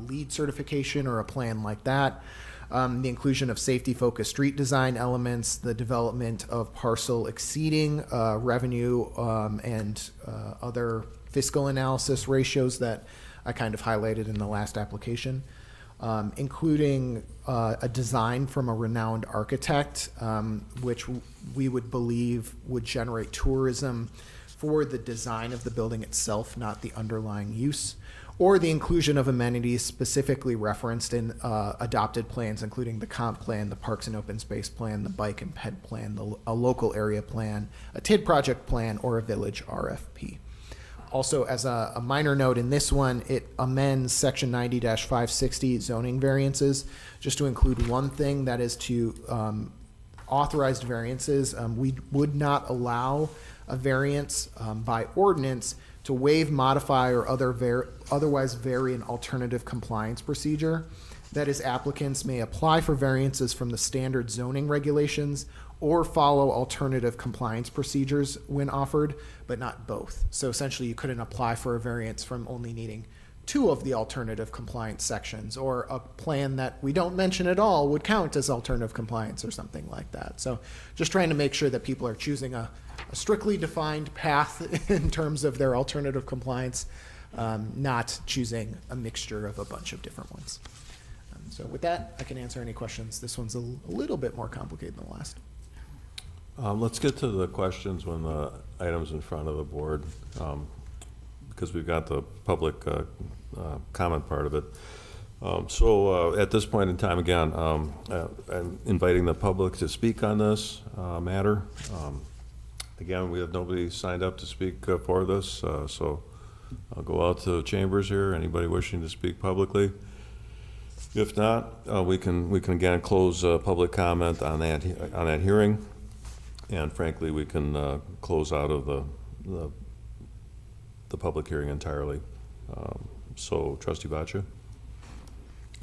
LEED certification or a plan like that, the inclusion of safety-focused street design elements, the development of parcel exceeding revenue and other fiscal analysis ratios that I kind of highlighted in the last application. including a design from a renowned architect, which we would believe would generate tourism for the design of the building itself, not the underlying use, or the inclusion of amenities specifically referenced in adopted plans, including the comp plan, the parks and open space plan, the bike and ped plan, a local area plan, a TID project plan, or a village RFP. Also, as a minor note in this one, it amends section 90-560 zoning variances just to include one thing, that is to authorized variances. We would not allow a variance by ordinance to waive, modify, or otherwise vary an alternative compliance procedure. That is, applicants may apply for variances from the standard zoning regulations or follow alternative compliance procedures when offered, but not both. So essentially, you couldn't apply for a variance from only needing 2 of the alternative compliance sections, or a plan that we don't mention at all would count as alternative compliance or something like that. So just trying to make sure that people are choosing a strictly defined path in terms of their alternative compliance, not choosing a mixture of a bunch of different ones. So with that, I can answer any questions. This one's a little bit more complicated than the last. Let's get to the questions when the item's in front of the board, because we've got the public comment part of it. So at this point in time, again, I'm inviting the public to speak on this matter. Again, we have nobody signed up to speak for this, so I'll go out to the chambers here. Anybody wishing to speak publicly? If not, we can again close public comment on that hearing, and frankly, we can close out of the public hearing entirely. So, Trustee Baccia.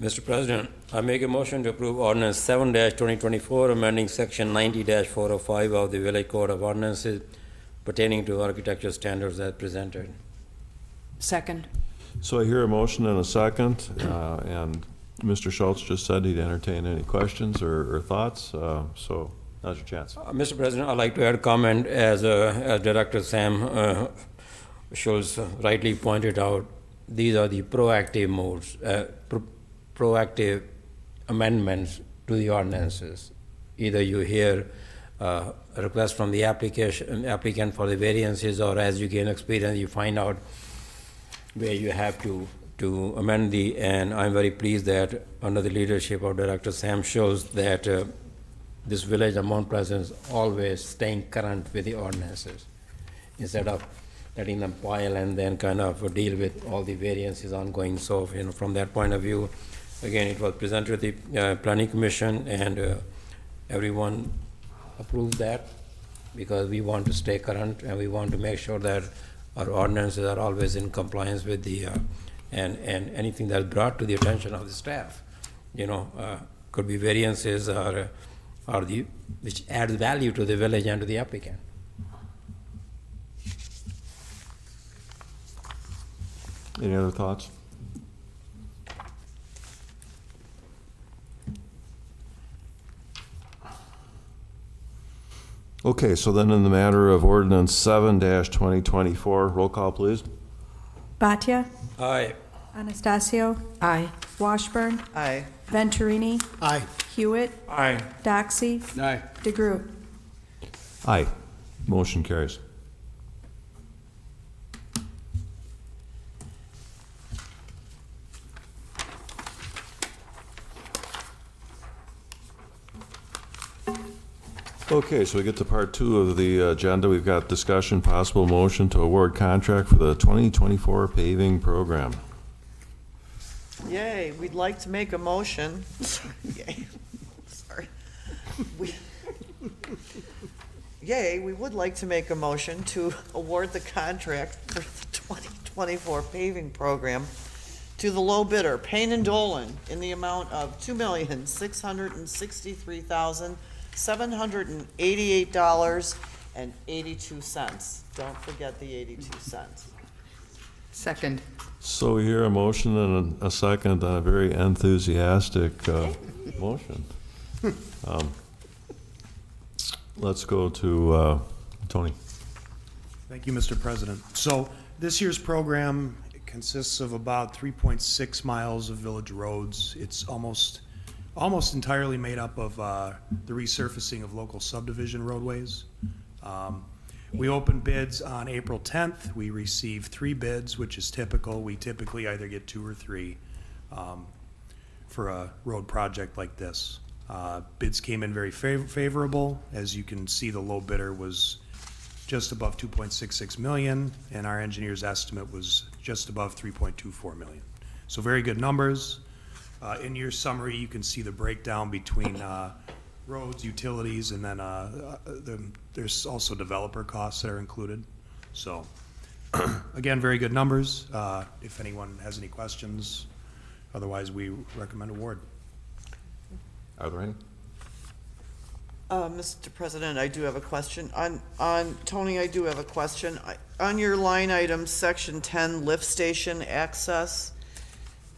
Mr. President, I make a motion to approve Ordinance 7-2024, amending Section 90-405 of the Village Code of Ordinances pertaining to architecture standards as presented. Second. So I hear a motion and a second, and Mr. Schultz just said he'd entertain any questions or thoughts, so now's your chance. Mr. President, I'd like to add a comment as Director Sam Schultz rightly pointed out. These are the proactive modes, proactive amendments to the ordinances. Either you hear a request from the applicant for the variances, or as you gain experience, you find out where you have to amend and I'm very pleased that under the leadership of Director Sam Schultz that this village of Mount Pleasant is always staying current with the ordinances instead of letting them pile and then kind of deal with all the variances ongoing. So, from that point of view, again, it was presented to the Planning Commission, and everyone approved that because we want to stay current and we want to make sure that our ordinances are always in compliance with the and anything that's brought to the attention of the staff, could be variances or which adds value to the village and to the applicant. Any other thoughts? Okay, so then in the matter of Ordinance 7-2024, roll call, please. Bhatia, Aye. Anastasio, Aye. Washburn, Aye. Venturini, Aye. Hewitt, Aye. Doxey, Aye. DeGroot. Aye. Motion carries. Okay, so we get to part 2 of the agenda. We've got discussion, possible motion to award contract for the 2024 paving program. Yay, we'd like to make a motion. Yay, sorry. Yay, we would like to make a motion to award the contract for the 2024 paving program to the low bidder, Payne and Dolan, in the amount of $2,663,788.82. Don't forget the 82 cents. Second. So we hear a motion and a second on a very enthusiastic motion. Let's go to Tony. Thank you, Mr. President. So this year's program consists of about 3.6 miles of village roads. It's almost entirely made up of the resurfacing of local subdivision roadways. We opened bids on April 10th. We received 3 bids, which is typical. We typically either get 2 or 3 for a road project like this. Bids came in very favorable. As you can see, the low bidder was just above 2.66 million, and our engineer's estimate was just above 3.24 million. So very good numbers. In your summary, you can see the breakdown between roads, utilities, and then there's also developer costs that are included. So, again, very good numbers. If anyone has any questions, otherwise we recommend award. Are there any? Mr. President, I do have a question. Tony, I do have a question. On your line item, section 10, lift station access,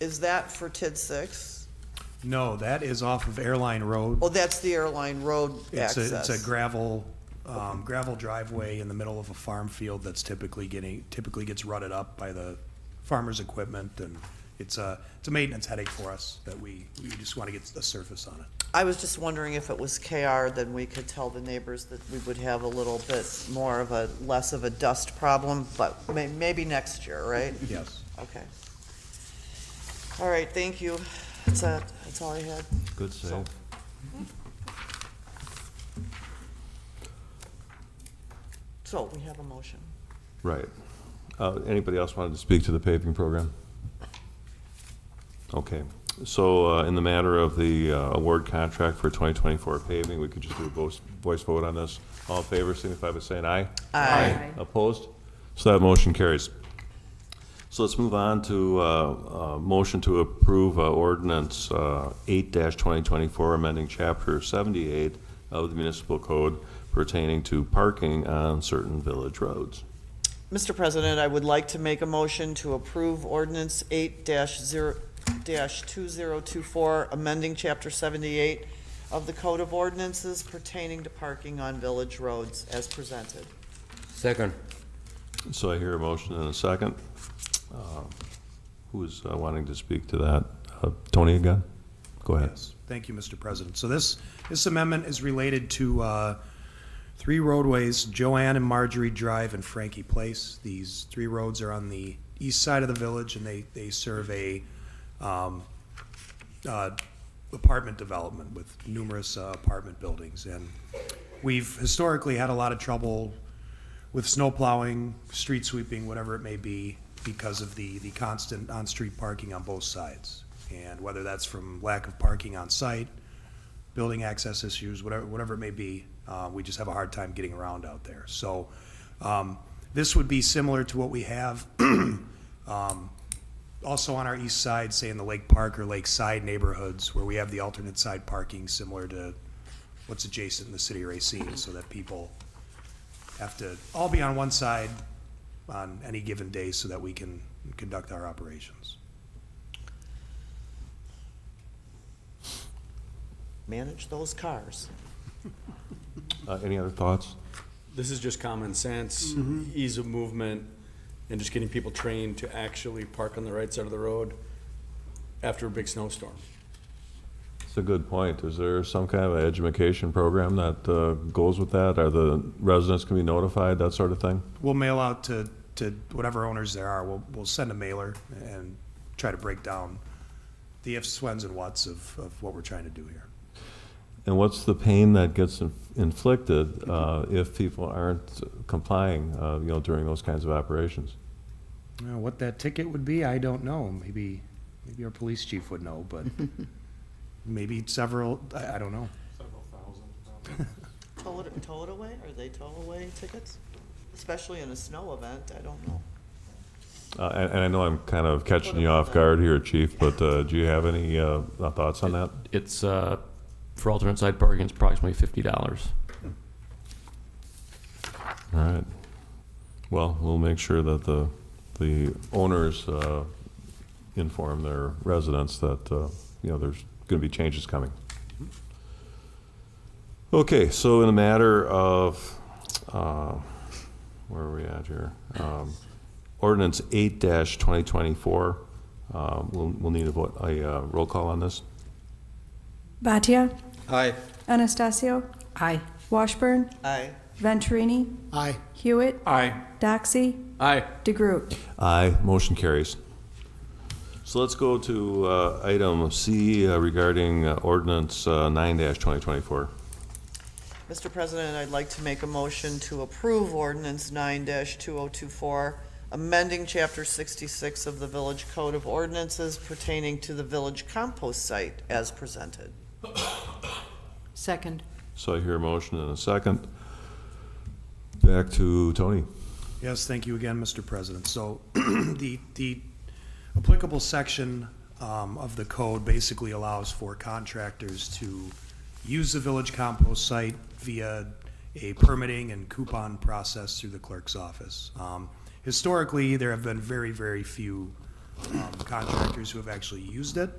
is that for TID 6? No, that is off of Airline Road. Oh, that's the airline road access. It's a gravel driveway in the middle of a farm field that's typically gets rutted up by the farmer's equipment, and it's a maintenance headache for us that we just want to get a surface on it. I was just wondering if it was KR, then we could tell the neighbors that we would have a little bit more of a, less of a dust problem, but maybe next year, right? Yes. Okay. All right, thank you. That's all I had. Good save. So we have a motion. Right. Anybody else wanted to speak to the paving program? Okay. So in the matter of the award contract for 2024 paving, we could just do a voice vote on this. All in favor, signify by saying aye. Aye. Opposed? So that motion carries. So let's move on to motion to approve ordinance 8-2024, amending chapter 78 of the municipal code pertaining to parking on certain village roads. Mr. President, I would like to make a motion to approve ordinance 8-2024, amending chapter 78 of the Code of Ordinances pertaining to parking on village roads as presented. Second. So I hear a motion and a second. Who's wanting to speak to that? Tony again? Go ahead. Yes. Thank you, Mr. President. So this amendment is related to 3 roadways, Joanne and Marjorie Drive and Frankie Place. These 3 roads are on the east side of the village, and they serve a apartment development with numerous apartment buildings. And we've historically had a lot of trouble with snow plowing, street sweeping, whatever it may be, because of the constant on-street parking on both sides. And whether that's from lack of parking on site, building access issues, whatever it may be, we just have a hard time getting around out there. So this would be similar to what we have also on our east side, say in the Lake Park or Lakeside neighborhoods, where we have the alternate side parking similar to what's adjacent in the city of Racine, so that people have to all be on one side on any given day so that we can conduct our operations. Manage those cars. Any other thoughts? This is just common sense, ease of movement, and just getting people trained to actually park on the right side of the road after a big snowstorm. It's a good point. Is there some kind of education program that goes with that? Are the residents can be notified, that sort of thing? We'll mail out to whatever owners there are. We'll send a mailer and try to break down the ifs, whens, and whats of what we're trying to do here. And what's the pain that gets inflicted if people aren't complying, during those kinds of operations? What that ticket would be, I don't know. Maybe our police chief would know, but maybe several. I don't know. Several thousand. Tow it away? Are they tow away tickets? Especially in a snow event, I don't know. And I know I'm kind of catching you off guard here, Chief, but do you have any thoughts on that? It's for alternate side parking, it's approximately $50. All right. Well, we'll make sure that the owners inform their residents that there's going to be changes coming. Okay, so in the matter of where are we at here? Ordinance 8-2024. We'll need a roll call on this. Bhatia, Aye. Anastasio, Aye. Washburn, Aye. Venturini, Aye. Hewitt, Aye. Doxy, Aye. DeGroot. Aye, motion carries. So let's go to item C regarding Ordinance 9-2024. Mr. President, I'd like to make a motion to approve Ordinance 9-2024, amending Chapter 66 of the Village Code of Ordinances pertaining to the village compost site as presented. Second. So I hear a motion and a second. Back to Tony. Yes, thank you again, Mr. President. So the applicable section of the code basically allows for contractors to use the village compost site via a permitting and coupon process through the clerk's office. Historically, there have been very, very few contractors who have actually used it.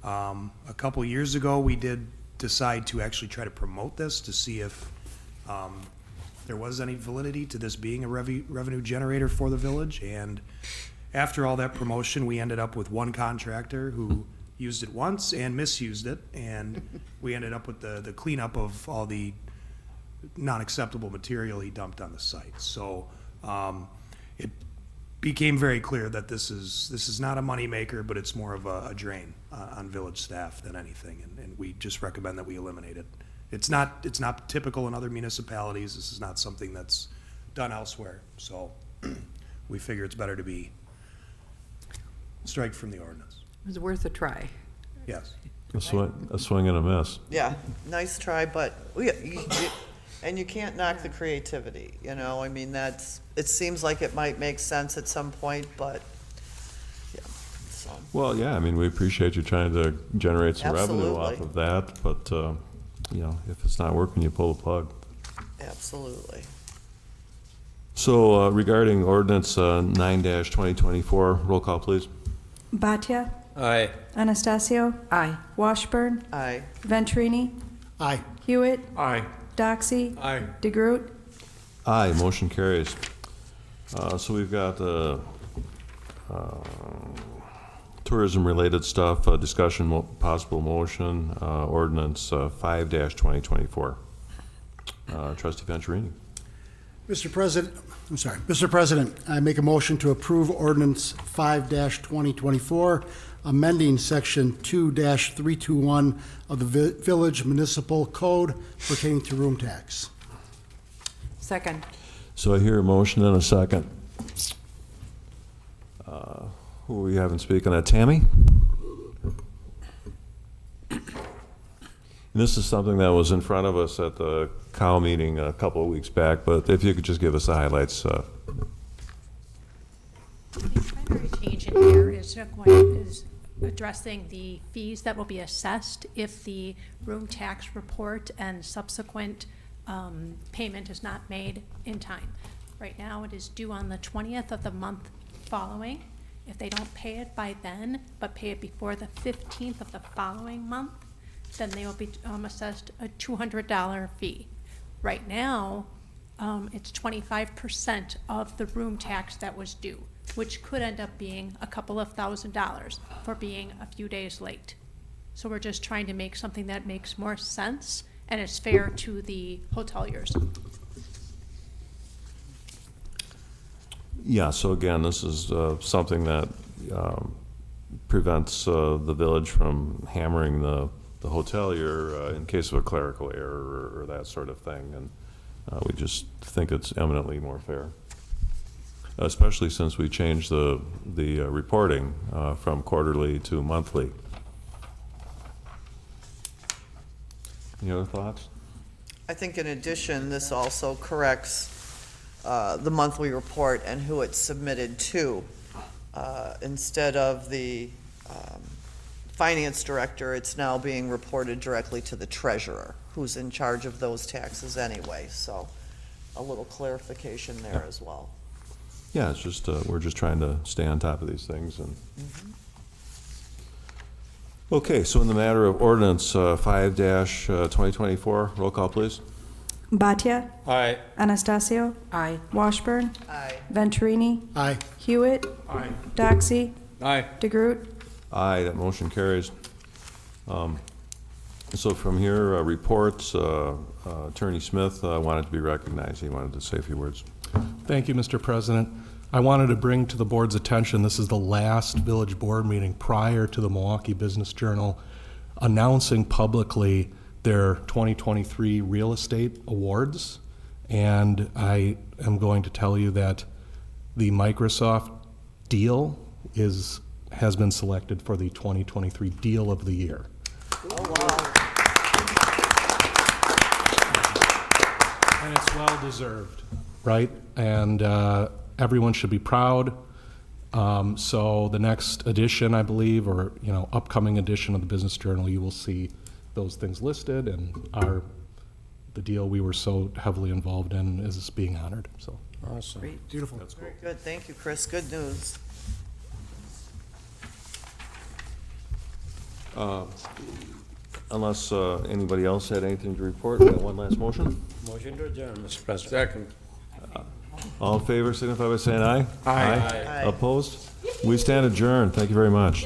A couple years ago, we did decide to actually try to promote this to see if there was any validity to this being a revenue generator for the village. And after all that promotion, we ended up with one contractor who used it once and misused it, and we ended up with the cleanup of all the non-acceptable material he dumped on the site. So it became very clear that this is not a moneymaker, but it's more of a drain on village staff than anything, and we just recommend that we eliminate it. It's not typical in other municipalities. This is not something that's done elsewhere. So we figure it's better to be strike from the ordinance. It was worth a try. Yes. A swing and a miss. Yeah, nice try, but and you can't knock the creativity, you know, I mean, it seems like it might make sense at some point, but, yeah, so. Well, yeah, I mean, we appreciate you trying to generate some revenue off Absolutely. of that, but, you know, if it's not working, you pull the plug. Absolutely. So regarding Ordinance 9-2024, roll call, please. Bhatia, Aye. Anastasio, Aye. Washburn, Aye. Venturini, Aye. Hewitt, Aye. Doxy, Aye. DeGroot. Aye, motion carries. So we've got tourism-related stuff, discussion, possible motion, Ordinance 5-2024. Trustee Venturini. Mr. President, I make a motion to approve Ordinance 5-2024, amending Section 2-321 of the Village Municipal Code pertaining to room tax. Second. So I hear a motion and a second. Who are we having speak on that? Tammy? And this is something that was in front of us at the COW meeting a couple of weeks back, but if you could just give us the highlights. The primary change in here is addressing the fees that will be assessed if the room tax report and subsequent payment is not made in time. Right now, it is due on the 20th of the month following. If they don't pay it by then, but pay it before the 15th of the following month, then they will be assessed a $200 fee. Right now, it's 25% of the room tax that was due, which could end up being a couple of $1,000s for being a few days late. So we're just trying to make something that makes more sense and is fair to the hoteliers. Yeah, so again, this is something that prevents the village from hammering the hotelier in case of a clerical error or that sort of thing. And we just think it's eminently more fair, especially since we changed the reporting from quarterly to monthly. Any other thoughts? I think in addition, this also corrects the monthly report and who it's submitted to. Instead of the finance director, it's now being reported directly to the treasurer, who's in charge of those taxes anyway. So a little clarification there as well. Yeah, it's just, we're just trying to stay on top of these things. And Okay, so in the matter of Ordinance 5-2024, roll call, please. Bhatia. Aye. Anastasio. Aye. Washburn. Aye. Venturini. Aye. Hewitt. Aye. Doxy. Aye. DeGroot. Aye, that motion carries. So from here, reports, Attorney Smith wanted to be recognized. He wanted to say a few words. Thank you, Mr. President. I wanted to bring to the board's attention, this is the last village board meeting prior to the Milwaukee Business Journal announcing publicly their 2023 real estate awards. And I am going to tell you that the Microsoft deal has been selected for the 2023 Deal of the Year. Oh, wow. And it's well deserved, right? And everyone should be proud. So the next edition, I believe, or upcoming edition of the Business Journal, you will see those things listed, and the deal we were so heavily involved in is being honored. So Awesome. Great. Beautiful. Very good. Thank you, Chris. Good news. Unless anybody else had anything to report, we got one last motion. Motion to adjourn, Mr. President. Second. All in favor, signify by saying aye. Aye. Aye. Opposed? We stand adjourned. Thank you very much.